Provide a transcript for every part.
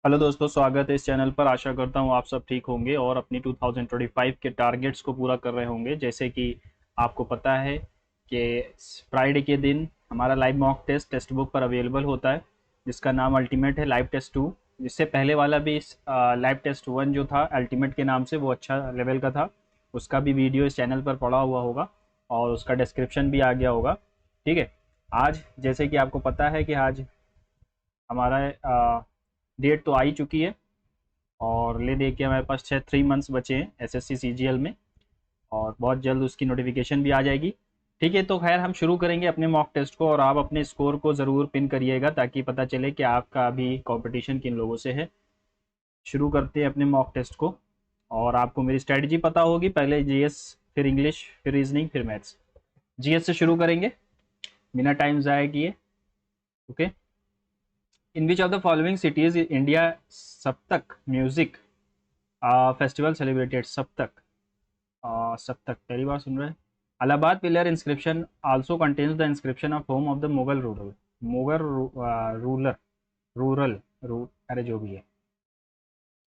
Hello दोस्तों, स्वागत है इस चैनल पर। आशा करता हूँ आप सब ठीक होंगे और अपनी 2025 के टारगेट्स को पूरा कर रहे होंगे। जैसे कि आपको पता है कि फ्राइडे के दिन हमारा लाइव मॉक टेस्ट बुक पर अवेलेबल होता है, जिसका नाम अल्टीमेट है लाइव टेस्ट 2। जिससे पहले वाला भी लाइव टेस्ट 1 जो था अल्टीमेट के नाम से, वो अच्छा लेवल का था। उसका भी वीडियो इस चैनल पर पड़ा हुआ होगा और उसका डिस्क्रिप्शन भी आ गया होगा। ठीक है। आज जैसे कि आपको पता है कि आज हमारा डेट तो आ ही चुकी है और ले दे के हमारे पास 3 मंथ्स बचे हैं एसएससी सीजीएल में, और बहुत जल्द उसकी नोटिफिकेशन भी आ जाएगी। ठीक है, तो खैर हम शुरू करेंगे अपने मॉक टेस्ट को और आप अपने स्कोर को ज़रूर पिन करिएगा ताकि पता चले कि आपका अभी कंपटीशन किन लोगों से है। शुरू करते हैं अपने मॉक टेस्ट को। और आपको मेरी स्ट्रेटजी पता होगी, पहले जीएस, फिर इंग्लिश, फिर रीजनिंग, फिर मैथ्स। जीएस से शुरू करेंगे बिना टाइम ज़ाया किए। Okay. In which of the following cities India सप्तक म्यूजिक फेस्टिवल सेलिब्रेटेड? सप्तक, सप्तक पहली बार सुन रहे हैं। Allahabad pillar inscription also contains the inscription of home of the Mughal rural, Mughal ruler, rural अरे जो भी है,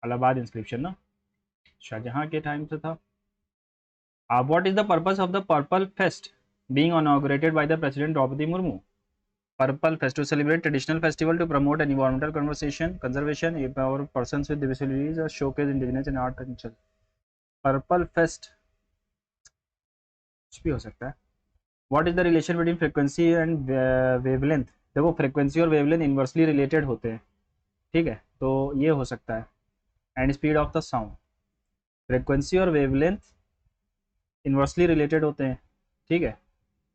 अलाहाबाद इंस्क्रिप्शन ना शाहजहां के टाइम से था। What is the purpose of the purple fest being inaugurated by the President Draupadi Murmu? Purple Fest to celebrate traditional festival to promote environmental conservation, empower persons with disabilities, or showcase indigenous and art culture. Purple Fest कुछ भी हो सकता है। What is the relation between frequency and wavelength? देखो, frequency और wavelength inversely related होते हैं। ठीक है, तो ये हो सकता है। And speed of the sound, frequency और वेवलेंथ इन्वर्सली रिलेटेड होते हैं। ठीक है।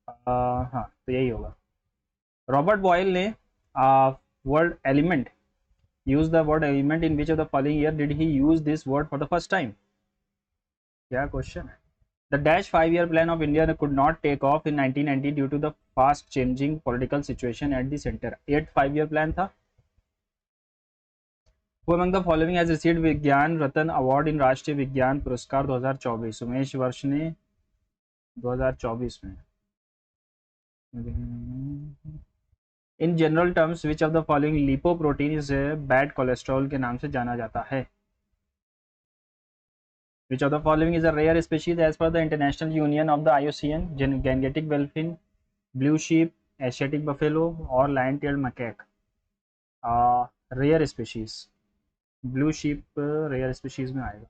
हाँ, तो यही होगा। रॉबर्ट बॉयल ने word element use the word element in which of the following year did he use this word for the first time? क्या क्वेश्चन है। The Dash 5-year plan of India could not take off in 1990 due to the fast changing political situation at the center. 8 5-year plan था। Who among the following has received विज्ञान रत्न award in राष्ट्रीय विज्ञान पुरस्कार 2024? उमेश वर्ष ने 2024 में। In general terms which of the following lipoprotein is bad cholesterol के नाम से जाना जाता है? Which of the following is a rare species as per the International Union of the IUCN? Gangetic dolphin, blue sheep, Asiatic buffalo और lion-tailed macaque? Rare species, blue sheep rare species में आएगा।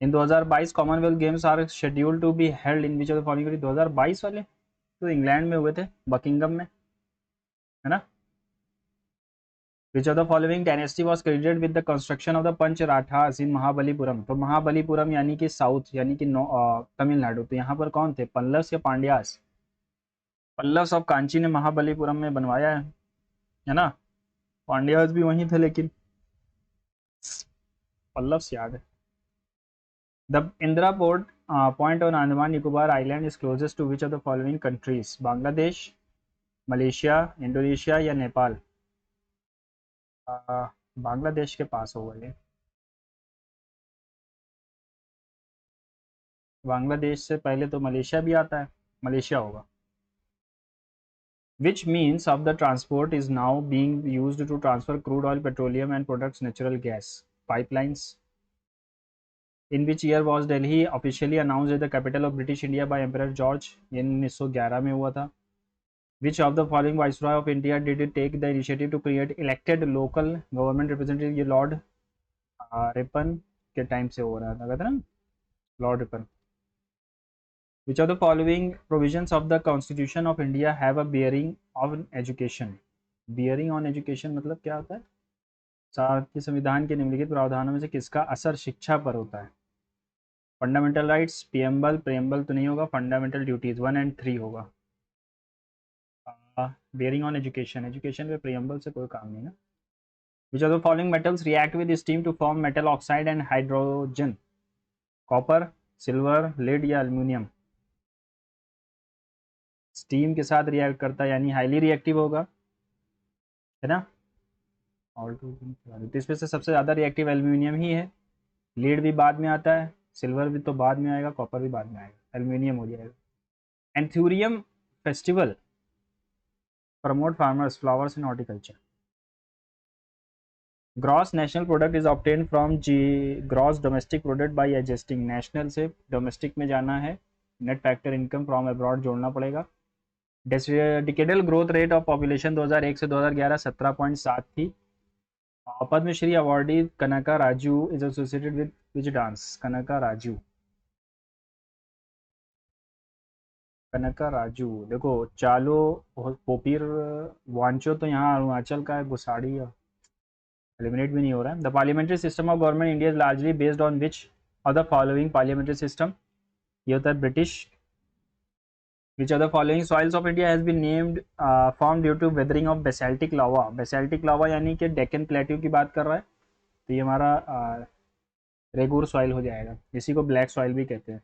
In 2022 Commonwealth Games are scheduled to be held in which of the following? 2022 वाले तो England में हुए थे, Buckingham में, है ना। Which of the following dynasty was credited with the construction of the पंचराठास in Mahabalipuram? तो महाबलीपुरम यानी कि साउथ, यानी कि तमिलनाडु। तो यहाँ पर कौन थे, पल्लव्स या पांड्यास? पल्लव्स ऑफ कांची ने महाबलीपुरम में बनवाया है ना। पांड्यास भी वहीं थे लेकिन पल्लव्स याद है। The Indira port point on Andaman Nicobar island is closest to which of the following countries? Bangladesh, Malaysia, Indonesia या नेपाल? बांग्लादेश के पास होगा ये। बांग्लादेश से पहले तो मलेशिया भी आता है, मलेशिया होगा। Which means of the transport is now being used to transfer crude oil, petroleum and products, natural gas? Pipelines. In which year was Delhi officially announced as the capital of British India by Emperor George? ये 1911 में हुआ था। Which of the following Viceroy of India did take the initiative to create elected local government representative? ये Lord Ripon के time से हो रहा था ना, Lord Ripon. Which of the following provisions of the Constitution of India have a bearing on education? Bearing on education मतलब क्या होता है? भारतीय संविधान के निम्नलिखित प्रावधानों में से किसका असर शिक्षा पर होता है? फंडामेंटल राइट्स, प्रियम्बल तो नहीं होगा, फंडामेंटल ड्यूटीज 1 एंड 3 होगा। बेयरिंग ऑन एजुकेशन, एजुकेशन पे प्रियम्बल से कोई काम नहीं ना। Which of the following metals react with steam to form metal oxide and hydrogen? Copper, silver, lead या एल्यूमिनियम? स्टीम के साथ रिएक्ट करता है यानी हाईली रिएक्टिव होगा, है ना। तो इसमें से सबसे ज़्यादा रिएक्टिव एल्यूमिनियम ही है। लीड भी बाद में आता है, सिल्वर भी तो बाद में आएगा, कॉपर भी बाद में आएगा, एल्यूमिनियम हो जाएगा। Anthurium festival promote farmers, flowers and horticulture? Gross national product is obtain from G gross domestic product by adjusting, national से डोमेस्टिक में जाना है, net factor income from abroad जोड़ना पड़ेगा। Decadal growth rate of population 2001 से 2011 17.7 थी। Padmashri awardee Kanaka Raju is associated with which dance, Kanaka Raju, कनका राजू देखो, चालो पोपीर वांचो तो यहाँ अरुणाचल का है, गुसाड़ी एलिमिनेट भी नहीं हो रहा है। The parliamentary system of government India is largely based on which of the following parliamentary system, ये होता है British. Which of the following soils of India has been named form due to weathering of basaltic lava, basaltic lava यानी कि Deccan plateau की बात कर रहा है, तो ये हमारा रेगुर सॉइल हो जाएगा, इसी को ब्लैक सॉइल भी कहते हैं।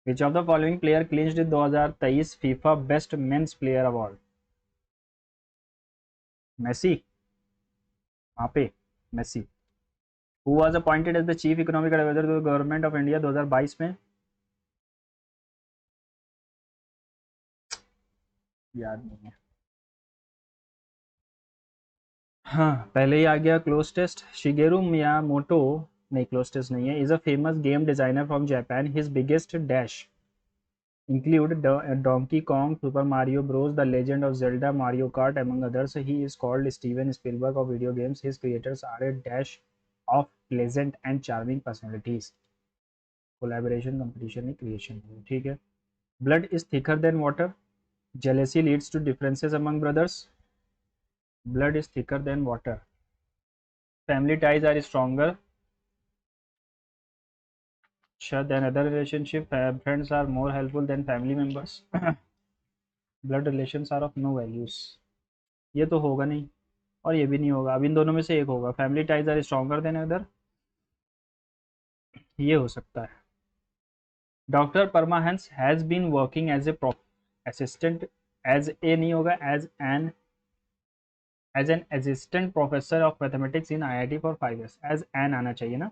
Which of the following player clinched 2023 FIFA best men's player award, Messi, वहाँ पे Messi. Who was appointed as the chief economic advisor to the government of India 2022 में, याद नहीं है। हाँ पहले ही आ गया क्लोज टेस्ट। शिगेरू मियामोटो, नहीं क्लोज टेस्ट नहीं है, is a famous game designer from Japan, his biggest dash include Donkey Kong, Super Mario Bros, The Legend of Zelda, Mario Kart, among others. He is called Steven Spielberg of video games. His creators are a dash of pleasant and charming personalities. Collaboration, competition, creation. ठीक है। Blood is thicker than water. Jealousy leads to differences among brothers. Blood is thicker than water. Family ties are stronger than other relationship. Friends are more helpful than family members. Blood relations are of no values. ये तो होगा नहीं और ये भी नहीं होगा, अब इन दोनों में से एक होगा। Family ties are stronger than other, ये हो सकता है। Doctor Paramahans has been working as a assistant, as a नहीं होगा, as an assistant professor of mathematics in IIT for 5 years, as an आना चाहिए ना।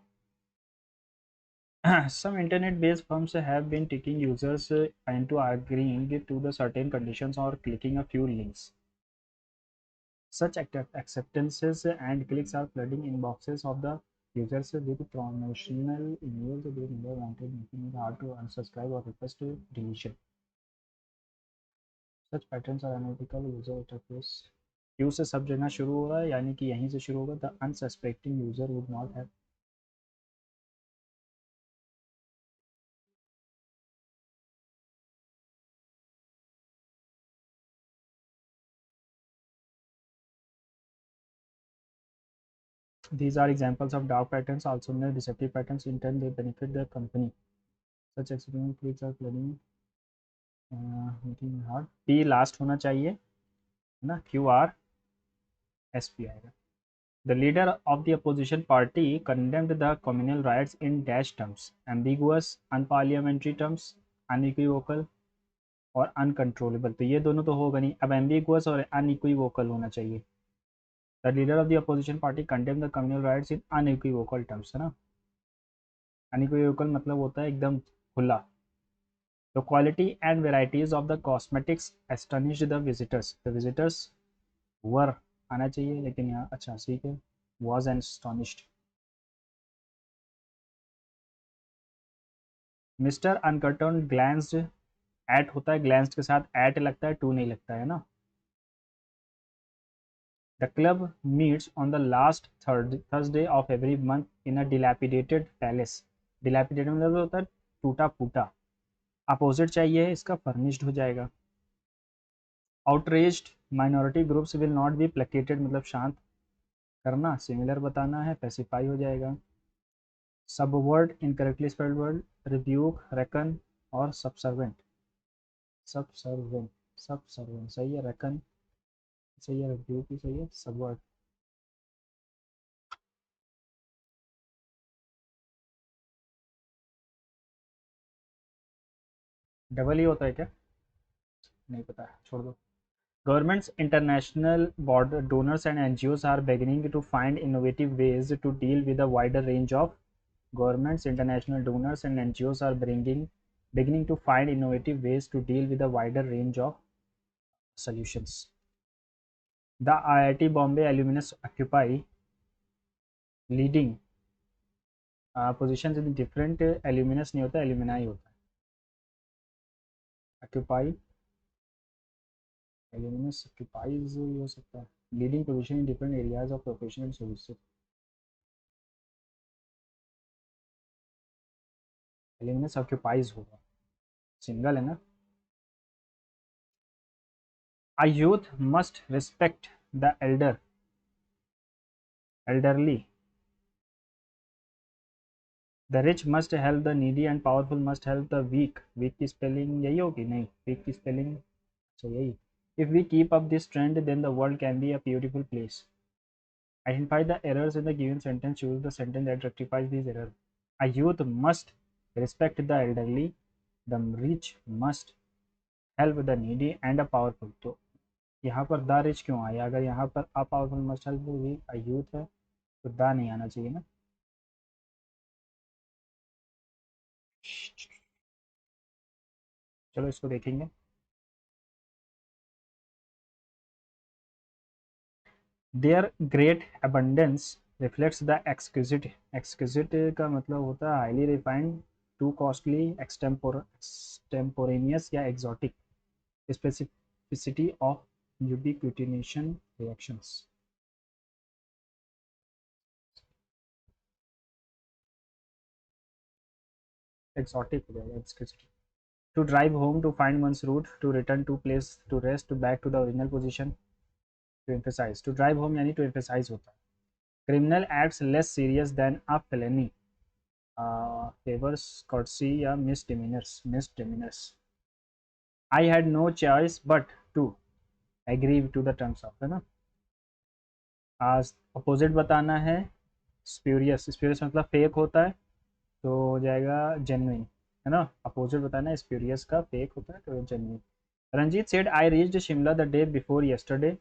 some internet based firms have been tricking users into agreeing to the certain conditions or clicking a few links. Such acceptances and clicks are flooding inboxes of the users with promotional emails they never wanted, making it hard to unsubscribe or request to deletion. Such patterns are unethical user interface. Q से सब जगह शुरू हो रहा है, यानी कि यहीं से शुरू होगा। The unsuspecting user would not have. These are examples of dark patterns, also known as deceptive patterns. In turn, they benefit the company. Such experiment clicks are flooding. Making it hard. P last होना चाहिए ना, QR SP आएगा। The leader of the opposition party condemned the communal riots in dash terms: ambiguous, unparliamentary terms, unequivocal और uncontrollable। तो ये दोनों तो होगा नहीं, अब ambiguous और unequivocal होना चाहिए। The leader of the opposition party condemned the communal riots in unequivocal terms, है ना। unequivocal मतलब होता है एकदम खुला। The quality and varieties of the cosmetics astonished the visitors. The visitors were आना चाहिए, लेकिन यहाँ अच्छा ठीक है, was astonished. Mister अनकर्टन glanced, eight होता है, ग्लैंस्ड के साथ एट लगता है, टू नहीं लगता है ना। The club meets on the last Thursday of every month in a dilapidated palace. Dilapidated मतलब होता है टूटा फूटा। अपोजिट चाहिए इसका, फर्निश्ड हो जाएगा। Outraged minority groups will not be placated मतलब शांत करना, सिमिलर बताना है, पेसिफाई हो जाएगा। Subword incorrectly spelled word, rebuke, reckon और सबसर्वेंट। सबसर्वेंट, सबसर्वेंट सही है, रेकन सही है, रिब्यूक भी सही है, सबवर्ड। डबल ही होता है क्या, नहीं पता है, छोड़ दो। Governments, international border donors and NGOs are beginning to find innovative ways to deal with a wider range of governments, international donors and NGOs are beginning to find innovative ways to deal with a wider range of solutions. The IIT Bombay alumnus occupy leading position से different, एल्यूमिनस नहीं होता, alumni होता है। Occupy, एल्यूमिनस occupies हो सकता है। Leading position in different areas of professional services, alumnus occupies होगा, single है ना। A youth must respect the elderly. The rich must help the needy and powerful must help the weak. Weak की spelling यही होगी? नहीं, weak की spelling अच्छा यही। If we keep up this trend, then the world can be a beautiful place. Identify the errors in the given sentence. Choose the sentence that rectifies these errors. A youth must respect the elderly. The rich must help the needy and the powerful. तो यहाँ पर the rich क्यों आया? अगर यहाँ पर a powerful must help the weak, a youth है तो द नहीं आना चाहिए ना। चलो इसको देखेंगे। Their great abundance reflects the exquisite. Exquisite का मतलब होता है highly refined, too costly, extemporaneous या exotic. Specificity of ubiquitination reactions, exotic हो जाएगा exquisite. To drive home, to find one's route, to return to place, to rest, to back to the original position, to emphasise. To drive home यानी to emphasise होता है। Criminal acts less serious than a felony, favours courtesy या misdemeanors. I had no choice but to agree to the terms of, है ना। आज opposite बताना है, spurious, spurious मतलब फेक होता है तो हो जाएगा जेन्युइन, है ना। अपोजिट बताना है, स्प्यूरियस का फेक होता है तो genuine. Ranjit said I reached Shimla the day before yesterday,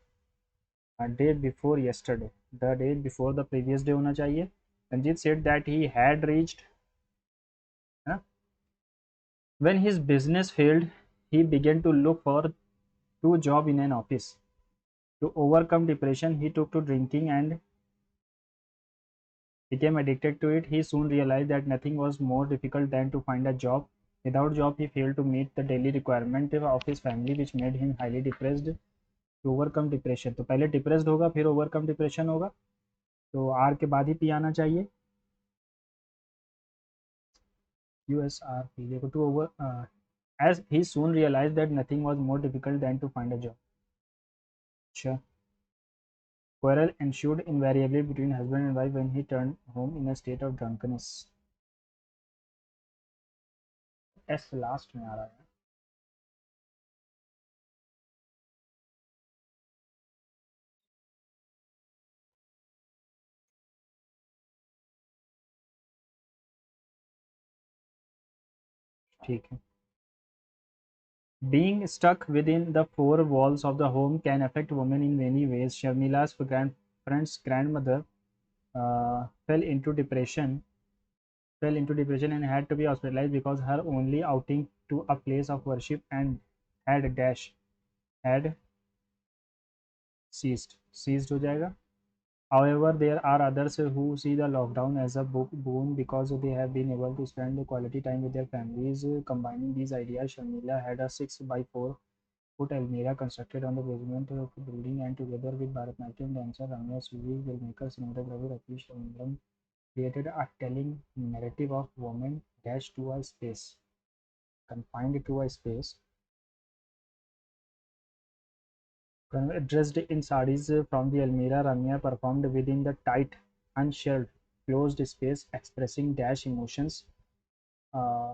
day before yesterday, the day before the previous day होना चाहिए। Ranjit said that he had reached, है ना। When his business failed, he began to look for two jobs in an office. To overcome depression, he took to drinking and became addicted to it. He soon realized that nothing was more difficult than to find a job. Without job, he failed to meet the daily requirement of his family, which made him highly depressed. To overcome depression, तो पहले depressed होगा फिर overcome depression होगा, तो are के बाद ही P आना चाहिए। USRP देखो, to over as he soon realized that nothing was more difficult than to find a job. अच्छा, quarrel ensued invariably between husband and wife when he turned home in a state of drunkenness. S last में आ रहा है। ठीक है। Being stuck within the four walls of the home can affect women in many ways. Sharmila's grandparents' grandmother fell into depression and had to be hospitalized because her only outing to a place of worship and had ceased हो जाएगा। However, there are others who see the lockdown as a boon because they have been able to spend quality time with their families. Combining these ideas, Sharmila had a 6 by 4 foot Almirah constructed on the basement of the building, and together with Bharatanatyam dancer Ramya Suri, filmmaker cinematographer Rakesh Ravindran, created a telling narrative of women dashed to a space, confined to a space, dressed in sarees from the Almirah. Ramya performed within the tight, unshelved, closed space, expressing dash emotions. Uh,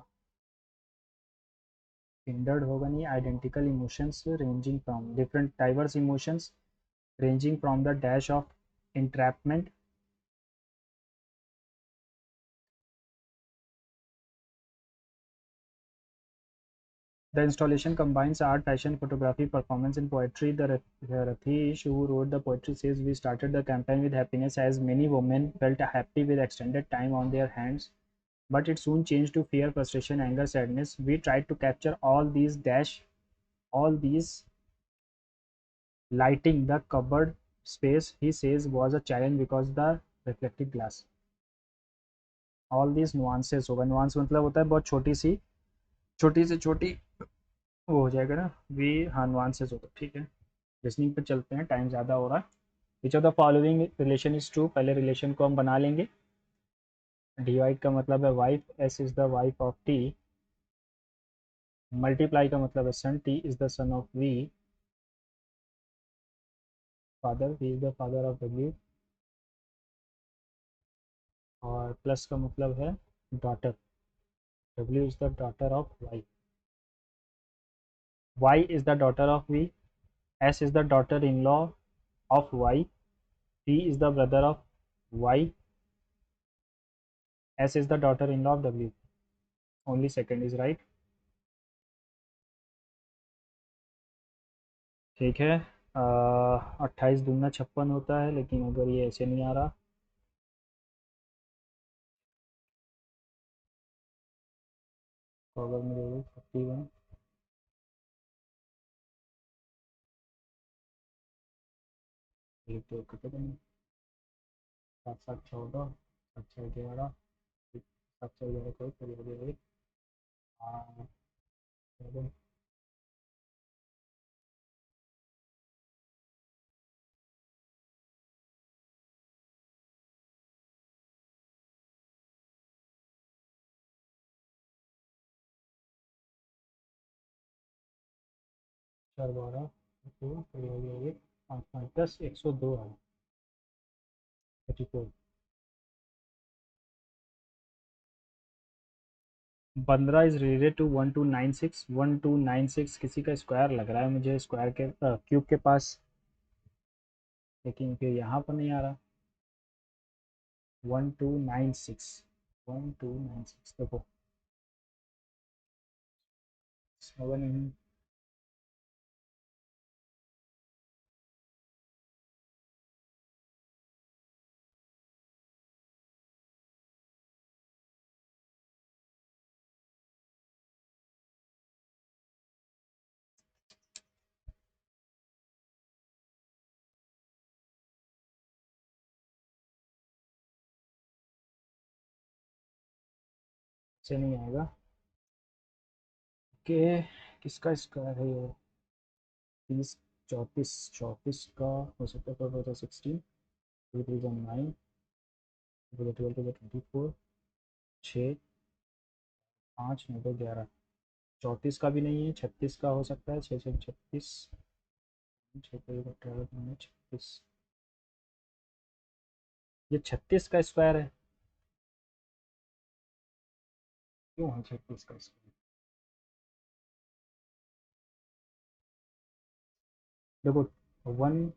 Hindered होगा नहीं, identical emotions ranging from different diverse emotions ranging from the dash of entrapment. The installation combines art, fashion, photography, performance, and poetry. The Rathish, who wrote the poetry, says we started the campaign with happiness as many women felt happy with extended time on their hands. But it soon changed to fear, frustration, anger, sadness. We tried to capture all these lighting the cupboard space, he says, was a challenge because the reflective glass, all this nuances होगा, nuance मतलब होता है बहुत छोटी से छोटी वो हो जाएगा ना, वी हाँ नुआंसेस होगा, ठीक है। रीजनिंग पे चलते हैं, टाइम ज़्यादा हो रहा है। Which of the following relation is true, पहले रिलेशन को हम बना लेंगे। डिवाइड का मतलब है wife, S is the wife of T. Multiply का मतलब है son, T is the son of V. Father, V is the father of W. और प्लस का मतलब है daughter, W is the daughter of Y. Y is the daughter of V, S is the daughter in law of Y, T is the brother of Y, S is the daughter in law of W. Only second is right. ठीक है। 28 दूना 56 होता है, लेकिन अगर ये ऐसे नहीं आ रहा, तो अगर मेरे 51, एक तो कितने में, 7 7 14, 7 6 11, 7 6 11 को करीब एक, हाँ, 4 12, तो करीब एक, 5 5 10, 102 है। 34। 15 इज रिलेटेड टू 1296, 1296 किसी का स्क्वायर लग रहा है मुझे, स्क्वायर के क्यूब के पास, लेकिन फिर यहाँ पर नहीं आ रहा। 1296, 1296 देखो, होगा नहीं। से नहीं आएगा कि किसका स्क्वायर है ये। 30, 34, 34 का हो सकता है, 4 16, 2 3 9, 12 24, 6 5 9 11, 34 का भी नहीं है, 36 का हो सकता है, 6 6 36, 6 18 36, ये 36 का स्क्वायर है। क्यों है 36 का स्क्वायर? देखो, 1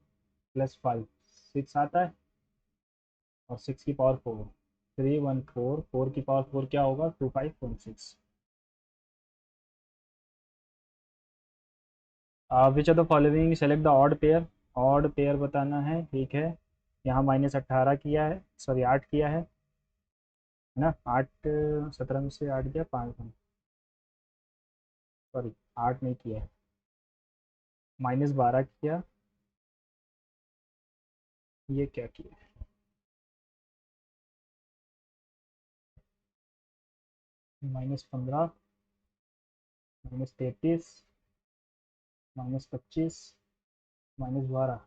+ 5 6 आता है, और 6 की पावर 4, 3 1 4, 4 की पावर 4 क्या होगा, 2516। विच of the following select the odd pair, odd pair बताना है, ठीक है। यहाँ -18 किया है, सॉरी 8 किया है ना, 8 17 में से 8 गया, 5, सॉरी 8 नहीं किया है, -12 किया, ये क्या किया, -15, -33, -25, -12।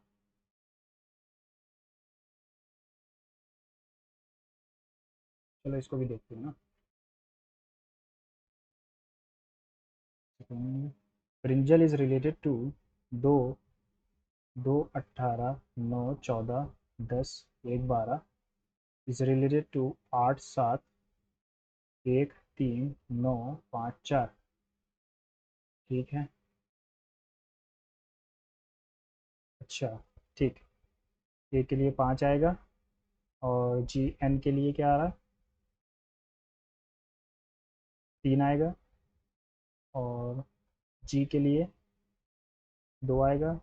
चलो इसको भी देखते हैं ना। Brinjal is related to 2, 2 18 9 14 10 1 12, is related to 8 7 1 3 9 5 4, ठीक है। अच्छा, ठीक। ए के लिए 5 आएगा, और जी एन के लिए क्या आ रहा है, 3 आएगा, और जी के लिए 2 आएगा,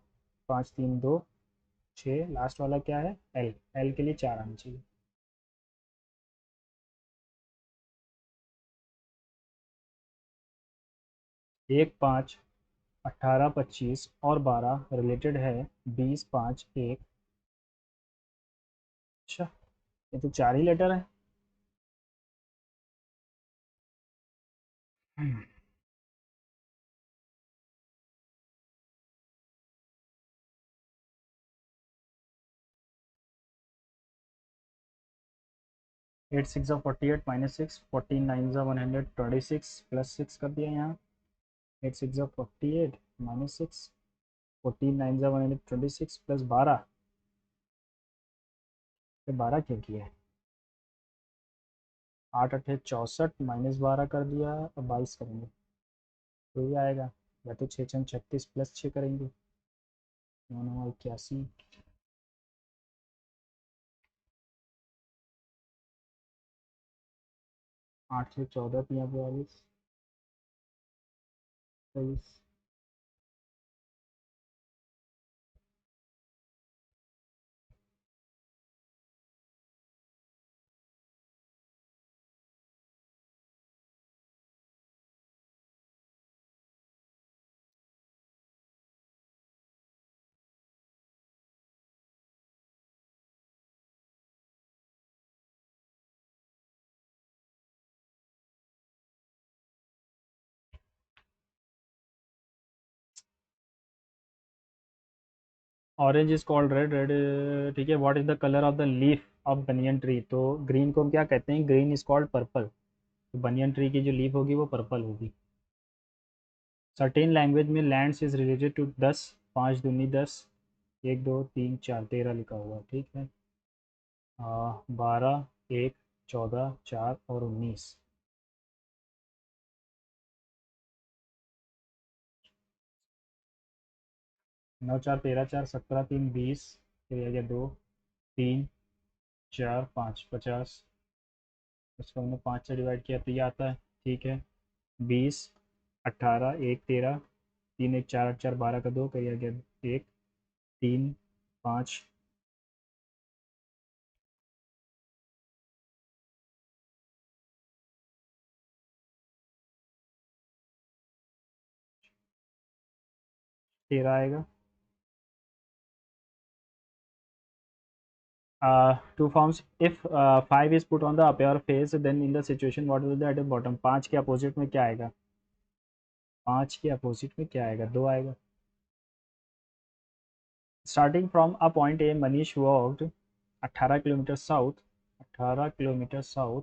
5 3 2 6, लास्ट वाला क्या है, एल, एल के लिए 4 आना चाहिए। एक 5 18 25 और 12 रिलेटेड है 20 5 1। अच्छा, ये तो 4 ही लेटर है। 8 6 48 -6, 14 9 126 प्लस 6 कर दिया यहाँ। 8 6 48 -6, 14 9 126 प्लस 12, तो 12 क्यों किया है? 8 8 64 -12 कर दिया, अब 22 करेंगे तो ये आएगा। या तो 6 6 36 प्लस 6 करेंगे, 9 9 81। 8 से 14 42 23। Orange is called red, red, ठीक है। What is the colour of the leaf of banyan tree? तो ग्रीन को हम क्या कहते हैं? Green is called purple. तो बनियन ट्री की जो लीफ होगी वो पर्पल होगी। सर्टेन लैंग्वेज में लैंड्स इज रिलेटेड टू 10, 5 दूनी 10, 1 2 3 4 13 लिखा हुआ, ठीक है। 12, 1, 14, 4 और 19। 9 4 13 4 17 3 20, फिर आ गया 2 3 4 5 50। उसको हमने 5 से डिवाइड किया तो ये आता है, ठीक है। 20, 18, 1 13, 3 1 4 8 4 12 का 2 करिए गया 1 3 5। 13 आएगा। Two forms if 5 is put on the upper face then in the situation what will the at bottom? 5 के अपोजिट में क्या आएगा? 5 के अपोजिट में क्या आएगा? 2 आएगा। Starting from a point A Manish walked 18 kilometre south, 18 kilometre south.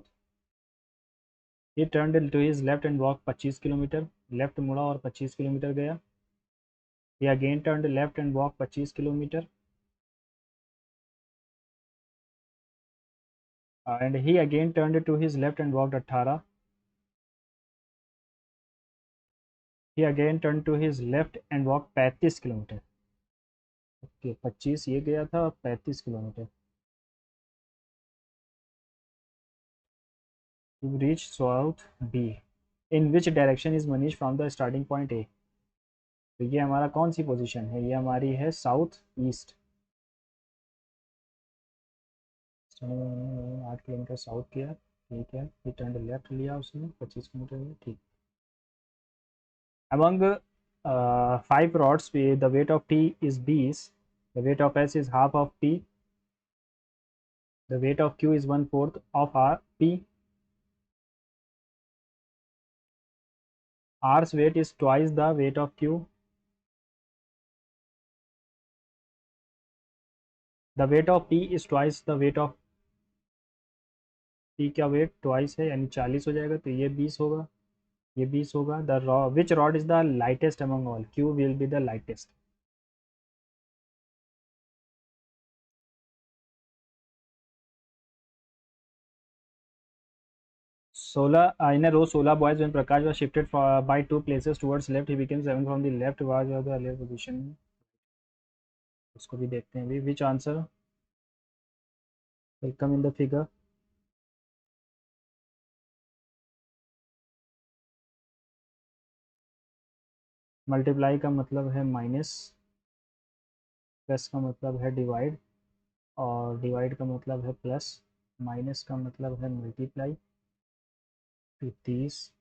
He turn to his left and walk 25 kilometre, left मुड़ा और 25 किलोमीटर गया। He again turn left and walk 25 kilometre, and he again turn to his left and walked 18। He again turn to his left and walk 35 kilometre. Okay, 25 ये गया था, 35 kilometre. To reach south B, in which direction is Manish from the starting point A? तो ये हमारा कौन सी position है? ये हमारी है साउथ ईस्ट। 8 किलोमीटर साउथ किया, ठीक है। फिर टर्न लेफ्ट लिया उसने 25 किलोमीटर में, ठीक। Among 5 rods the weight of T is B's, the weight of S is half of P, the weight of Q is 1/4 of R P, R's weight is twice the weight of Q, the weight of P is twice the weight of P का wait twice है यानी 40 हो जाएगा, तो ये 20 होगा, ये 20 होगा। The which rod is the lightest among all? Q will be the lightest. 16 in a row 16 boys when Prakash was shifted by 2 places towards left he became 7 from the left was of the earlier position। उसको भी देखते हैं अभी। विच answer will come in the figure? Multiply का मतलब है minus, plus का मतलब है डिवाइड, और डिवाइड का मतलब है प्लस, माइनस का मतलब है मल्टीप्लाई। तो 30,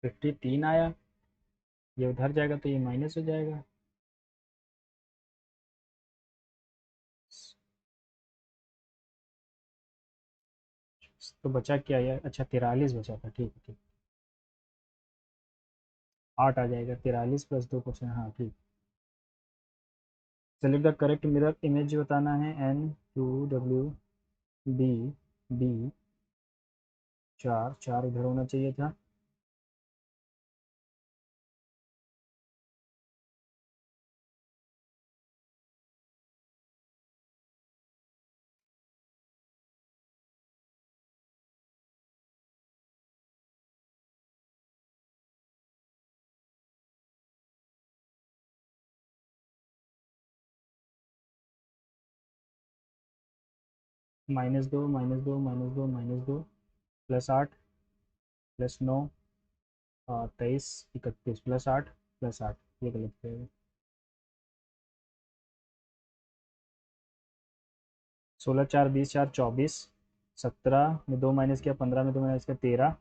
53 आया, ये उधर जाएगा तो ये माइनस हो जाएगा। तो बचा क्या यार, अच्छा 43 बचा था, ठीक है ठीक। 8 आ जाएगा, 43 प्लस 2%, हाँ ठीक। Select the correct mirror image बताना है, N2W B, 4 4 इधर होना चाहिए था। -2 -2 -2 -2 +8 +9 23 31 +8 +8, ये गलत करेगा। 16 4 20 4 24, 17 में 2 माइनस किया, 15 में 2 माइनस किया 13,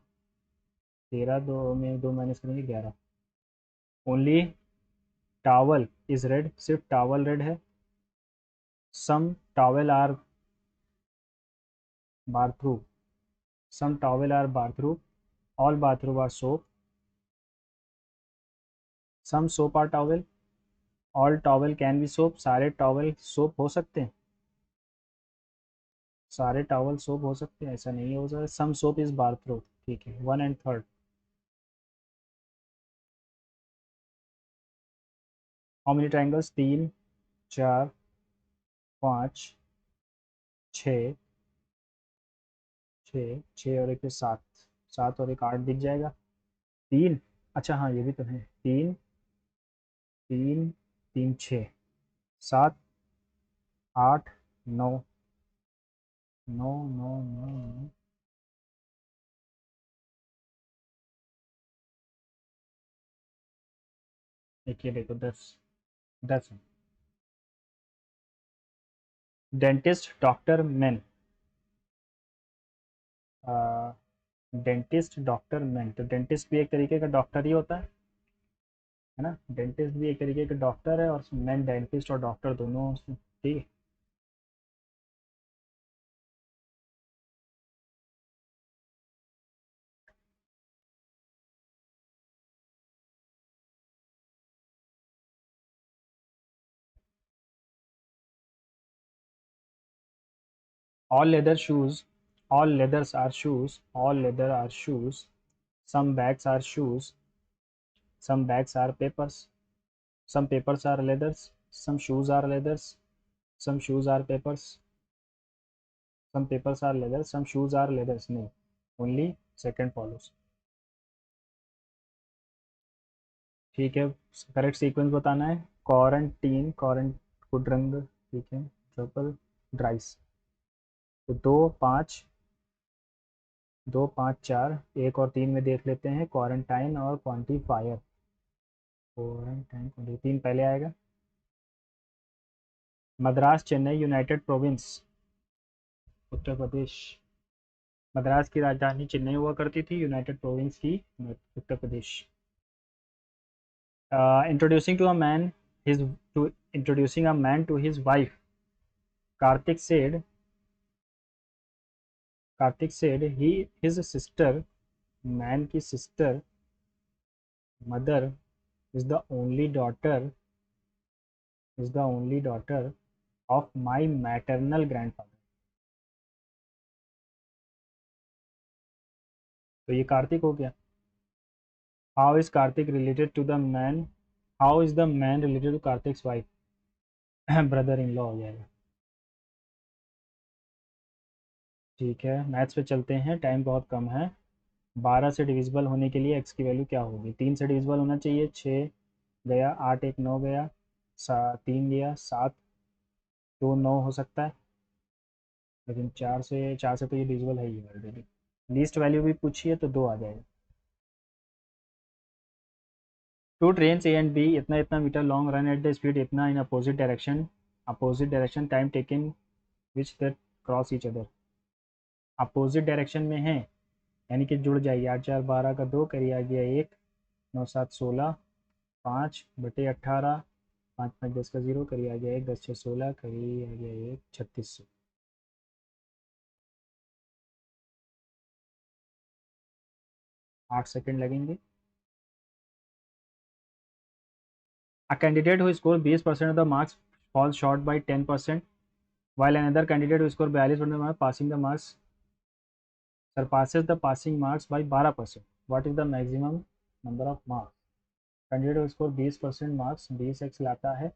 13 2 में 2 माइनस करेंगे 11। ओनली टावल इज रेड, सिर्फ टावल रेड है। Some towel are bathroom, some towel are bathroom, all bathroom are soap, some soap are towel, all towel can be soap, सारे टॉवल सोप हो सकते हैं, सारे टॉवल सोप हो सकते हैं, ऐसा नहीं हो सकता। सम सोप इज बाथरूम, ठीक है, 1 and 3rd। How many triangles, 3 4 5 6, 6 और एक 7, 7 और एक 8 दिख जाएगा। 3, अच्छा हाँ ये भी तो है, 3 3 3 6 7 8 9, 9 9 9 9, एक ये देखो 10, 10 है। Dentist doctor man, dentist doctor man, तो डेंटिस्ट भी एक तरीके का डॉक्टर ही होता है ना, डेंटिस्ट भी एक तरीके का डॉक्टर है, और मैन डेंटिस्ट और डॉक्टर दोनों, ठीक है। All leather shoes, all leathers are shoes, all leather are shoes, some bags are shoes, some bags are papers, some papers are leathers, some shoes are leathers, some shoes are papers, some papers are leather, some shoes are leathers, नहीं, only second follows. ठीक है, correct sequence बताना है। Quarantine, quadrant, good रंग, ठीक है, truffle, Dryas, तो 2 5 4, 1 और 3 में देख लेते हैं, क्वारंटाइन और क्वान्टिफायर। क्वारंटाइन क्वान्टिटी 3 पहले आएगा। Madras Chennai United Provinces, Uttar Pradesh. मद्रास की राजधानी चेन्नई हुआ करती थी, यूनाइटेड प्रोविंस की Uttar Pradesh. Introducing to a man his, to introducing a man to his wife, Kartik said, Kartik said he his sister, man की sister, mother is the only daughter, is the only daughter of my maternal grandfather. तो ये कार्तिक हो गया। How is Kartik related to the man, how is the man related to Kartik's wife, brother in law हो जाएगा। ठीक है, maths पे चलते हैं, टाइम बहुत कम है। 12 से डिविजिबल होने के लिए एक्स की वैल्यू क्या होगी, 3 से डिविजिबल होना चाहिए, 6 गया, 8 1 9 गया, 3 गया, 7 2 9 हो सकता है, लेकिन 4 से तो ये डिविजिबल है ही ऑलरेडी। लीस्ट वैल्यू भी पूछी है तो 2 आ जाएगा। Two train A and B, इतना इतना metre long, run at the speed इतना, in opposite direction, opposite direction, time taken which that cross each other, opposite direction में है यानी कि जुड़ जाएगी। 8 4 12 का 2 करिए आ गया 1, 9 7 16, 5/18, 5 5 10 का 0 करिए आ गया 1, 10 6 16 करिए आ गया 1, 3600। 8 सेकंड लगेंगे। A candidate who scored 20% of the marks falls short by 10%, while another candidate who scored 42% of the marks passing the marks surpasses the passing marks by 12%. What is the maximum number of marks? Candidate who score 20% marks 20x लाता है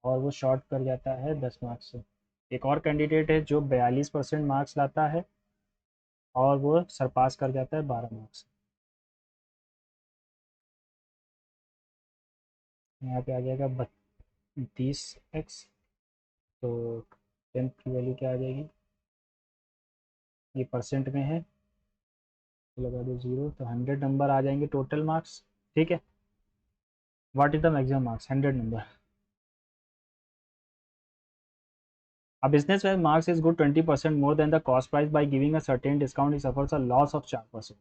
और वो short कर जाता है 10 marks से। एक और कैंडिडेट है जो 42% मार्क्स लाता है और वो सरपास कर जाता है 12 मार्क्स। यहाँ पे आ जाएगा 32x, तो 10 की वैल्यू क्या आ जाएगी, ये परसेंट में है तो लगा दो 0, तो 100 नंबर आ जाएंगे टोटल मार्क्स। ठीक है, what is the maximum marks, 100 number. A business where marks is good 20% more than the cost price by giving a certain discount, it suffers a loss of 4%.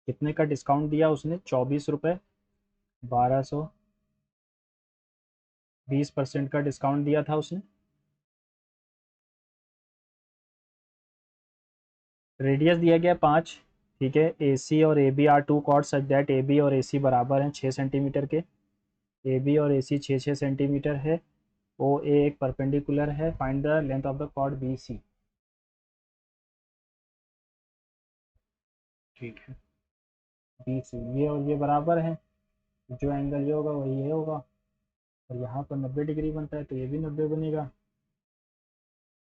कितने का डिस्काउंट दिया उसने, 24 रुपये, 1200, 20% का discount दिया था उसने। रेडियस दिया गया 5। ठीक है, ए सी और A B are two chord such that A B और ए सी बराबर हैं 6 सेंटीमीटर के। ए बी और ए सी 6 6 सेंटीमीटर है। ओ ए एक परपेंडिकुलर है। Find the length of the chord B C. ठीक है, बी सी ये और ये बराबर है, जो एंगल ये होगा वही ये होगा, और यहाँ पर 90 डिग्री बनता है तो ये भी 90 बनेगा।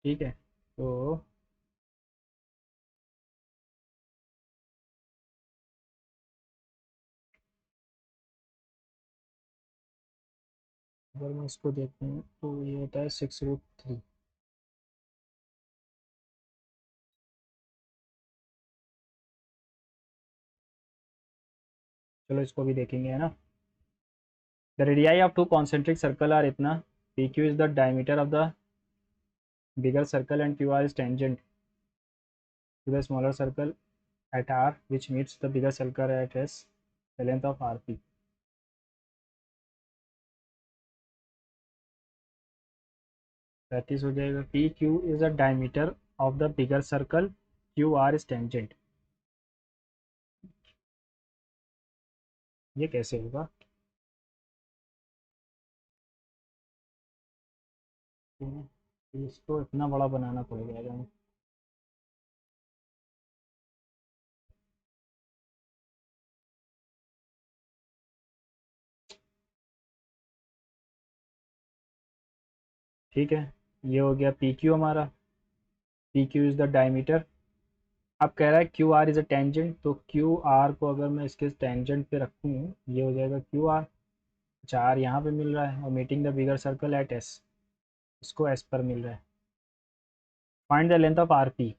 ठीक है, तो अगर मैं इसको देखते हैं तो ये होता है 6√3। चलो इसको भी देखेंगे, है ना। The radii of two concentric circle are इतना, P Q is the diameter of the bigger circle and Q R is tangent to the smaller circle at R which meets the bigger circle at S, the length of RP। 35 हो जाएगा। P Q is the diameter of the bigger circle, Q R is tangent. ये कैसे होगा, इसको इतना बड़ा बनाना पड़ेगा हमें। ठीक है, ये हो गया पी क्यू हमारा। P Q is the diameter. अब कह रहा है Q R is a tangent, तो क्यू आर को अगर मैं इसके टेंजेंट पे रखूँ, ये हो जाएगा क्यू आर। 4 यहाँ पे मिल रहा है और meeting the bigger circle eight S, इसको एस पर मिल रहा है। Find the length of R P,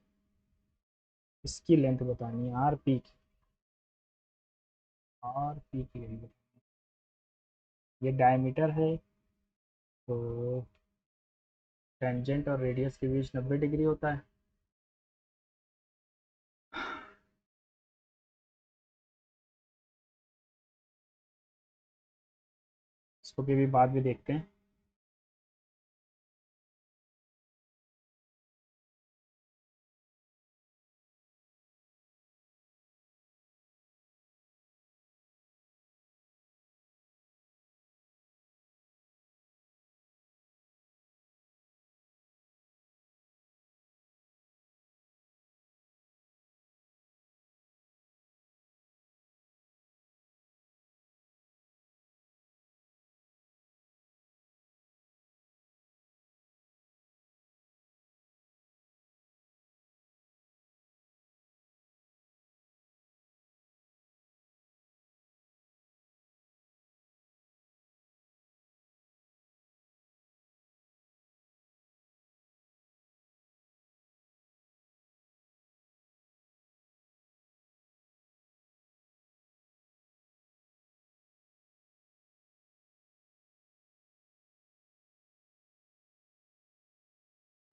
इसकी लेंथ बतानी है आर पी की। आर पी की लेंथ, ये डायमीटर है तो टेंजेंट और रेडियस के बीच 90 डिग्री होता है। इसको भी बाद में देखते हैं।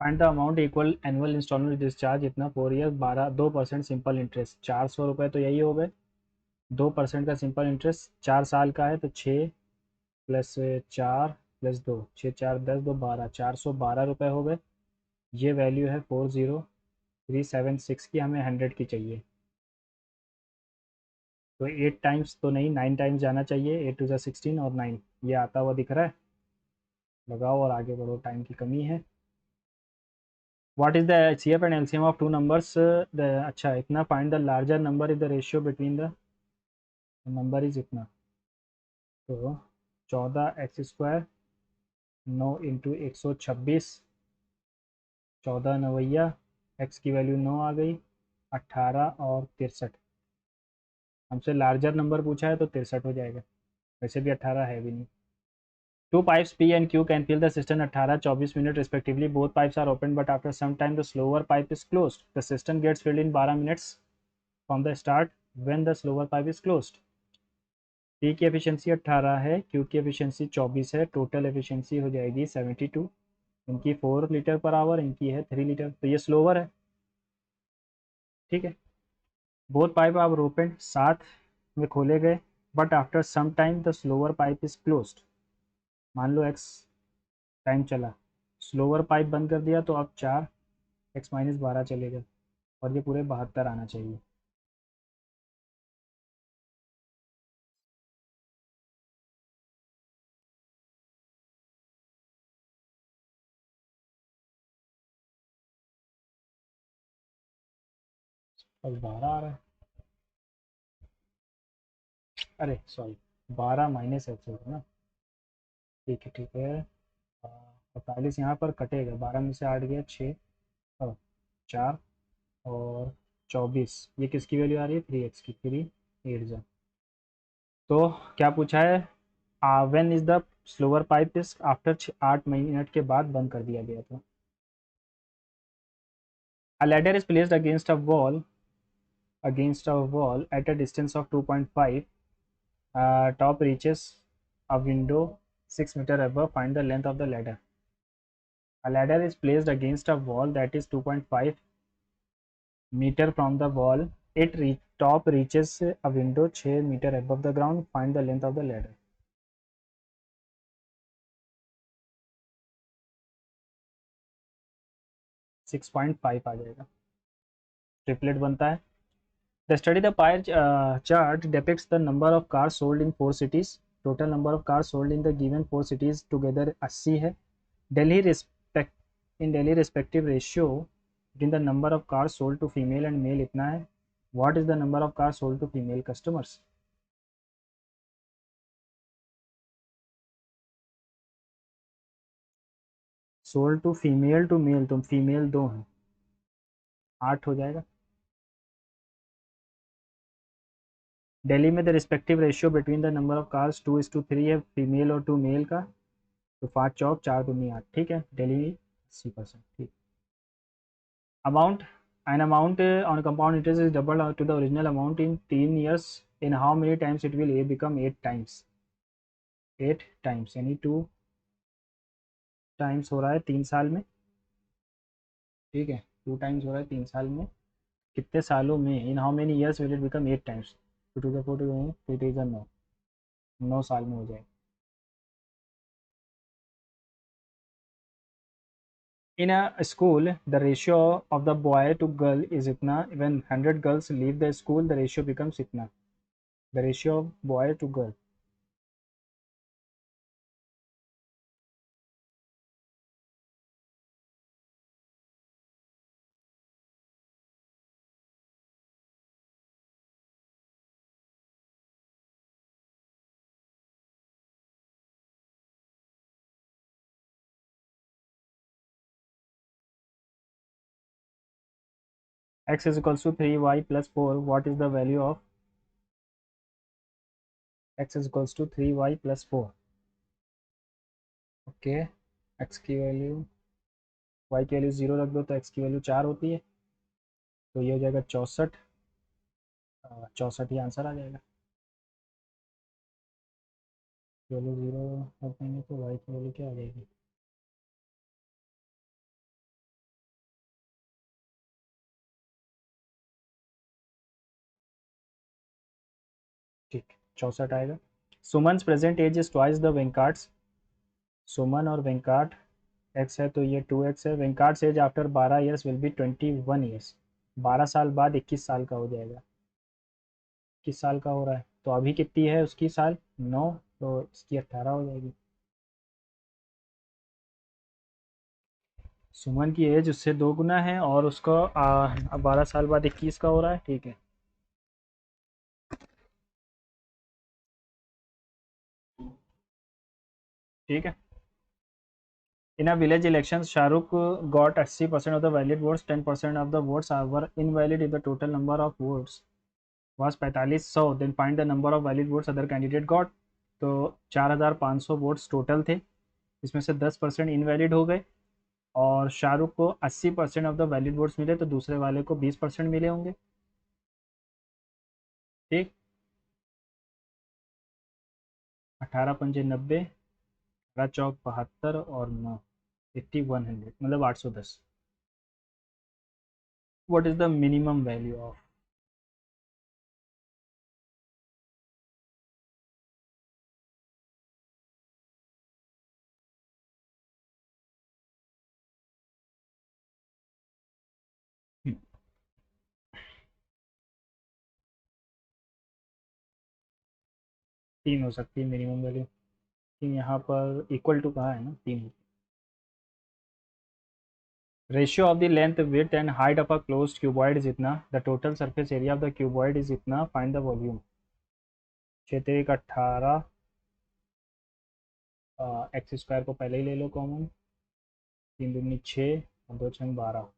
Find the amount equal annual instalment discharge इतना 4 ईयर 2% सिंपल इंटरेस्ट 400 रुपये तो यही हो गए। 2% का सिंपल इंटरेस्ट 4 साल का है तो 6 + 4 + 2 6 × 4 = 10 2 = 12 412 रुपये हो गए। ये वैल्यू है 40376 की, हमें 100 की चाहिए। तो 8 टाइम्स तो नहीं 9 टाइम्स जाना चाहिए। 8 × 2 = 16 और 9 ये आता हुआ दिख रहा है। लगाओ और आगे बढ़ो, टाइम की कमी है। What is the HCF and LCM of two numbers अच्छा इतना find the larger number is the ratio between the number is इतना। तो 14x², 9 × 126, 14 9 x की वैल्यू 9 आ गई, 18 और 63। हमसे लार्जर नंबर पूछा है तो 63 हो जाएगा, वैसे भी 18 है भी नहीं। Two pipes P and Q can fill the cistern 18-24 minutes respectively. Both pipes are open, but after some time the slower pipe is closed. The cistern gets filled in 12 minutes from the start when the slower pipe is closed. P की efficiency 18 है, Q की efficiency 24 है, total efficiency हो जाएगी 72। इनकी 4 litre per hour, इनकी है 3 litre, तो ये स्लोवर है। ठीक है। बोथ पाइप आर ओपन, साथ में खोले गए, but after some time the slower pipe is closed. मान लो एक्स टाइम चला, स्लोअर पाइप बंद कर दिया तो अब 4x - 12 चलेगा और ये पूरे 72 आना चाहिए। और 12 आ रहा है, अरे सॉरी 12 - x होगा ना। ठीक है ठीक है। 45 यहाँ पर कटेगा, 12 में से 8 गया 6 और 4 और 24, ये किसकी वैल्यू आ रही है 3x की, 3 8 जा। तो क्या पूछा है, when is the slower pipe is after 8 minute के बाद बंद कर दिया गया था। A ladder is placed against a wall at a distance of 2.5. Top reaches a window 6 meters above. Find the length of the ladder. A ladder is placed against a wall that is 2.5 meters from the wall. Top reaches a window 6 meters above the ground. Find the length of the ladder. 6.5 आ जाएगा, triplet बनता है। The study the pie chart depicts the number of cars sold in 4 cities. Total number of cars sold in the given 4 cities together 80 है। Delhi respect in Delhi respective ratio between the number of cars sold to female and male इतना है। What is the number of cars sold to female customers? Sold to female to male, तुम female 2 हैं, 8 हो जाएगा। दिल्ली में the respective ratio between the number of cars 2:3 है, female और 2 mail का, तो 5 चौक 4 दूनी 8। ठीक है, दिल्ली 80%। ठीक। Amount an amount on compound interest is doubled to the original amount in 10 years. In how many times it will become 8 times? 8 times यानी 2 times हो रहा है 3 साल में। ठीक है, 2 टाइम्स हो रहा है 3 साल में। कितने सालों में, in how many years will it become 8 times? 2 to the 4 to 9 9 साल में हो जाएगा। In a school, the ratio of the boy to girl is इतना, when 100 girls leave the school the ratio becomes इतना, the ratio of boy to girl। x is equals to 3y plus 4, what is the value of x is equals to 3y plus 4? Okay, x की value, y की value 0 रख दो तो x की value 4 होती है, तो ये हो जाएगा 64। 64 ही आंसर आ जाएगा। वैल्यू 0 रख देंगे तो y की वैल्यू क्या आ जाएगी? 64 आएगा। Suman present age is twice the Venkat's. Suman और वेंकाट एक्स है तो ये 2x है। Venkat age after 12 years will be 21 years. 12 साल बाद 21 साल का हो जाएगा। 21 साल का हो रहा है तो अभी कितनी है उसकी साल? 9, तो इसकी 18 हो जाएगी। सुमन की एज उससे 2 गुना है और उसको 12 साल बाद 21 का हो रहा है। ठीक है, ठीक है। In a village elections, Shahrukh got 80% of the valid votes. 10% of the votes were invalid if the total number of votes was 4500. Then find the number of valid votes other candidate got. तो 4500 votes total थे, इसमें से 10% invalid हो गए और शाहरुख को 80% of the valid votes मिले तो दूसरे वाले को 20% मिले होंगे। ठीक, 18 पंजे 90, 18 चौक 72 और 9 8100 मतलब 810। What is the minimum value of? तीन हो सकती है मिनिमम वैल्यू। तीन यहाँ पर इक्वल टू कहाँ है ना, तीन। Ratio of the length width and height of a closed cuboid is इतना, the total surface area of the cuboid is इतना, फाइंड द वॉल्यूम। 6 एक 18, एक्स स्क्वायर को पहले ही ले लो कॉमन, 3 दूनी 6 और 2 छंग 12,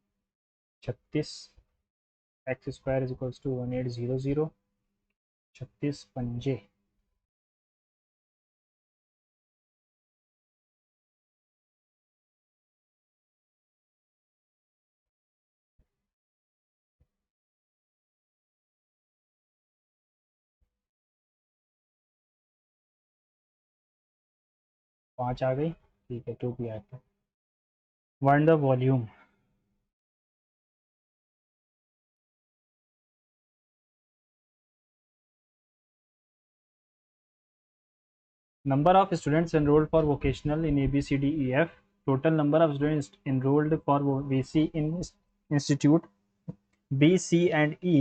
36 X square is equals to 1800। 36 पंजे 5 आ गई। ठीक है, 2 भी आया था। Find the volume. Number of students enrolled for vocational in ABCDEF. Total number of students enrolled for VC in institute B, C and E।